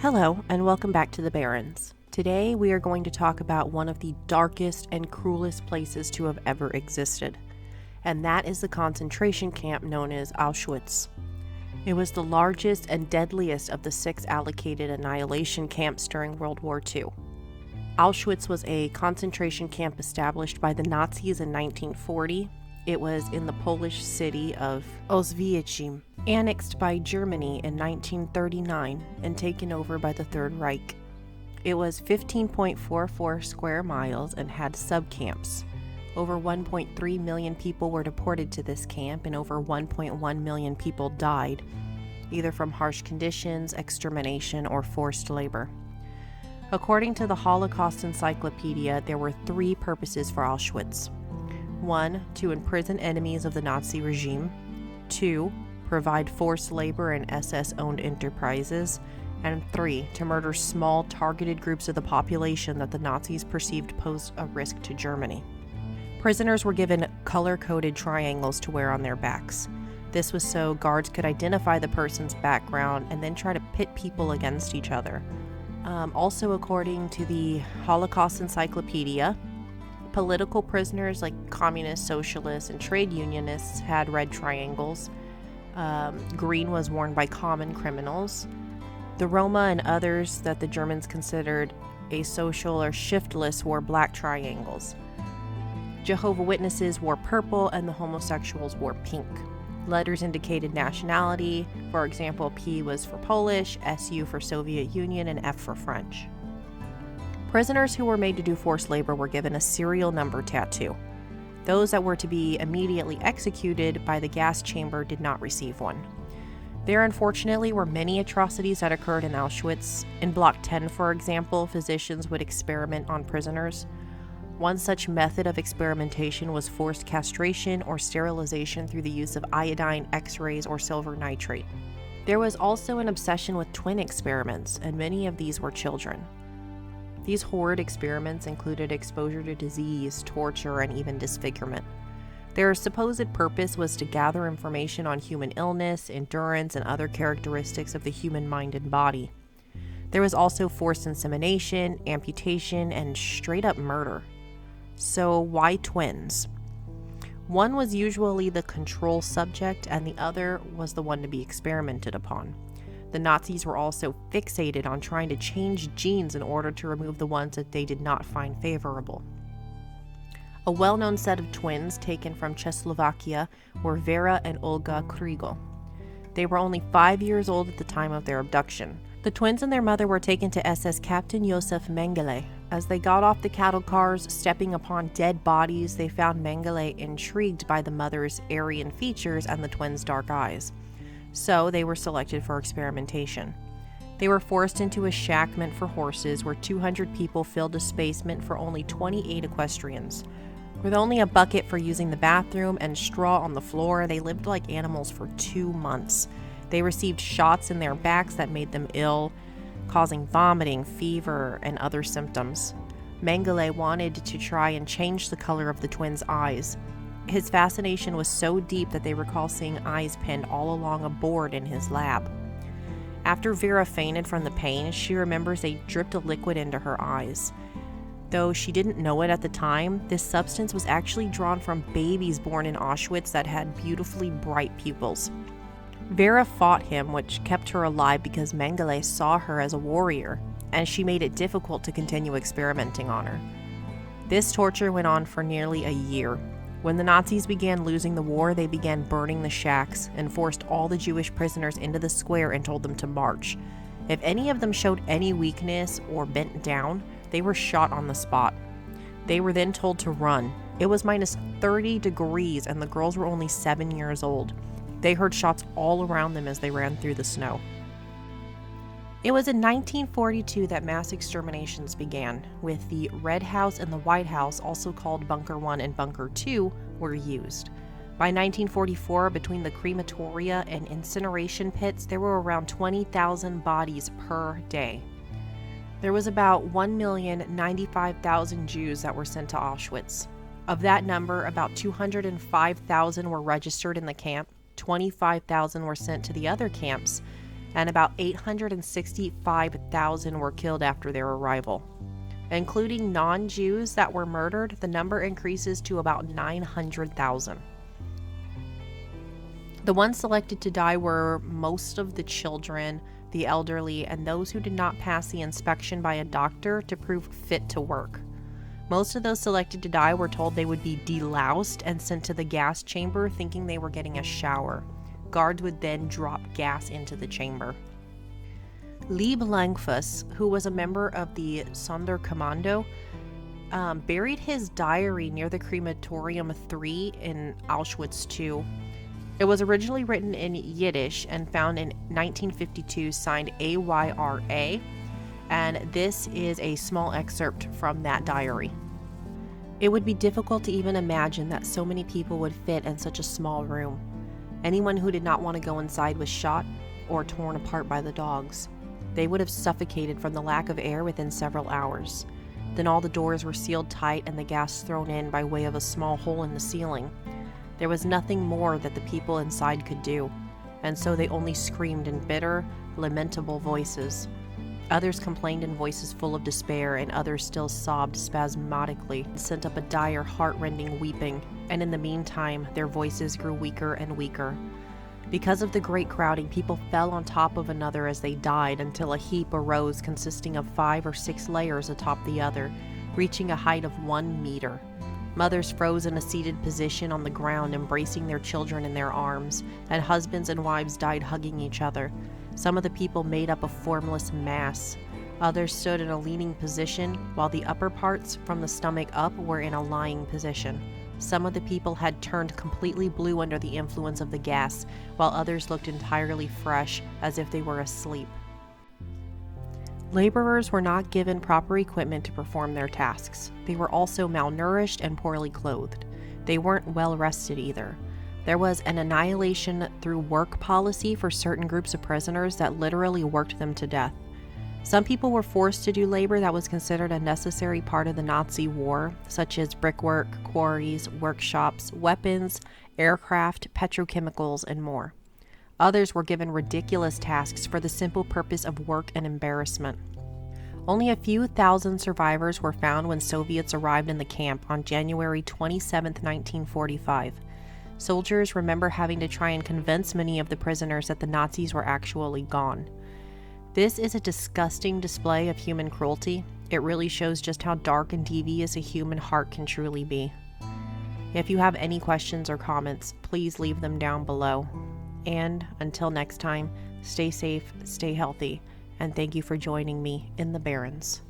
Hello, and welcome back to the Barrens. Today we are going to talk about one of the darkest and cruelest places to have ever existed, and that is the concentration camp known as Auschwitz. It was the largest and deadliest of the 6 allocated annihilation camps during World War II. Auschwitz was a concentration camp established by the Nazis in 1940. It was in the Polish city of Auschwitz, annexed by Germany in 1939 and taken over by the Third Reich. It was 15.44 square miles and had subcamps. Over 1.3 million people were deported to this camp, and over 1.1 million people died, either from harsh conditions, extermination, or forced labor. According to the Holocaust Encyclopedia, there were 3 purposes for Auschwitz. 1. To imprison enemies of the Nazi regime. 2. Provide forced labor in SS-owned enterprises. And 3. To murder small, targeted groups of the population that the Nazis perceived posed a risk to Germany. Prisoners were given color-coded triangles to wear on their backs. This was so guards could identify the person's background and then try to pit people against each other. Also, according to the Holocaust Encyclopedia, political prisoners like communists, socialists, and trade unionists had red triangles. Green was worn by common criminals. The Roma and others that the Germans considered asocial or shiftless wore black triangles. Jehovah's Witnesses wore purple, and the homosexuals wore pink. Letters indicated nationality. For example, P was for Polish, SU for Soviet Union, and F for French. Prisoners who were made to do forced labor were given a serial number tattoo. Those that were to be immediately executed by the gas chamber did not receive one. There unfortunately were many atrocities that occurred in Auschwitz. In Block 10, for example, physicians would experiment on prisoners. One such method of experimentation was forced castration or sterilization through the use of iodine, X-rays, or silver nitrate. There was also an obsession with twin experiments, and many of these were children. These horrid experiments included exposure to disease, torture, and even disfigurement. Their supposed purpose was to gather information on human illness, endurance, and other characteristics of the human mind and body. There was also forced insemination, amputation, and straight-up murder. So why twins? One was usually the control subject, and the other was the one to be experimented upon. The Nazis were also fixated on trying to change genes in order to remove the ones that they did not find favorable. A well-known set of twins taken from Czechoslovakia were Vera and Olga Kriegel. They were only 5 years old at the time of their abduction. The twins and their mother were taken to SS Captain Josef Mengele. As they got off the cattle cars, stepping upon dead bodies, they found Mengele intrigued by the mother's Aryan features and the twins' dark eyes. So they were selected for experimentation. They were forced into a shack meant for horses where 200 people filled a space meant for only 28 equestrians. With only a bucket for using the bathroom and straw on the floor, they lived like animals for 2 months. They received shots in their backs that made them ill, causing vomiting, fever, and other symptoms. Mengele wanted to try and change the color of the twins' eyes. His fascination was so deep that they recall seeing eyes pinned all along a board in his lab. After Vera fainted from the pain, she remembers they dripped a liquid into her eyes. Though she didn't know it at the time, this substance was actually drawn from babies born in Auschwitz that had beautifully bright pupils. Vera fought him, which kept her alive because Mengele saw her as a warrior, and she made it difficult to continue experimenting on her. This torture went on for nearly a year. When the Nazis began losing the war, they began burning the shacks and forced all the Jewish prisoners into the square and told them to march. If any of them showed any weakness or bent down, they were shot on the spot. They were then told to run. It was minus 30 degrees and the girls were only 7 years old. They heard shots all around them as they ran through the snow. It was in 1942 that mass exterminations began, with the Red House and the White House, also called Bunker 1 and Bunker 2, were used. By 1944, between the crematoria and incineration pits, there were around 20,000 bodies per day. There was about 1,095,000 Jews that were sent to Auschwitz. Of that number, about 205,000 were registered in the camp, 25,000 were sent to the other camps, and about 865,000 were killed after their arrival. Including non-Jews that were murdered, the number increases to about 900,000. The ones selected to die were most of the children, the elderly, and those who did not pass the inspection by a doctor to prove fit to work. Most of those selected to die were told they would be deloused and sent to the gas chamber thinking they were getting a shower. Guards would then drop gas into the chamber. Lieb Langfuss, who was a member of the Sonderkommando, buried his diary near the crematorium 3 in Auschwitz II. It was originally written in Yiddish and found in 1952, signed AYRA, and this is a small excerpt from that diary. It would be difficult to even imagine that so many people would fit in such a small room. Anyone who did not want to go inside was shot or torn apart by the dogs. They would have suffocated from the lack of air within several hours. Then all the doors were sealed tight and the gas thrown in by way of a small hole in the ceiling. There was nothing more that the people inside could do, and so they only screamed in bitter, lamentable voices. Others complained in voices full of despair, and others still sobbed spasmodically and sent up a dire, heart-rending weeping, and in the meantime, their voices grew weaker and weaker. Because of the great crowding, people fell on top of another as they died until a heap arose consisting of 5 or 6 layers atop the other, reaching a height of 1 meter. Mothers froze in a seated position on the ground, embracing their children in their arms, and husbands and wives died hugging each other. Some of the people made up a formless mass. Others stood in a leaning position, while the upper parts from the stomach up were in a lying position. Some of the people had turned completely blue under the influence of the gas, while others looked entirely fresh, as if they were asleep. Laborers were not given proper equipment to perform their tasks. They were also malnourished and poorly clothed. They weren't well rested either. There was an annihilation through work policy for certain groups of prisoners that literally worked them to death. Some people were forced to do labor that was considered a necessary part of the Nazi war, such as brickwork, quarries, workshops, weapons, aircraft, petrochemicals, and more. Others were given ridiculous tasks for the simple purpose of work and embarrassment. Only a few thousand survivors were found when Soviets arrived in the camp on January 27, 1945. Soldiers remember having to try and convince many of the prisoners that the Nazis were actually gone. This is a disgusting display of human cruelty. It really shows just how dark and devious a human heart can truly be. If you have any questions or comments, please leave them down below. And until next time, stay safe, stay healthy, and thank you for joining me in the Barrens.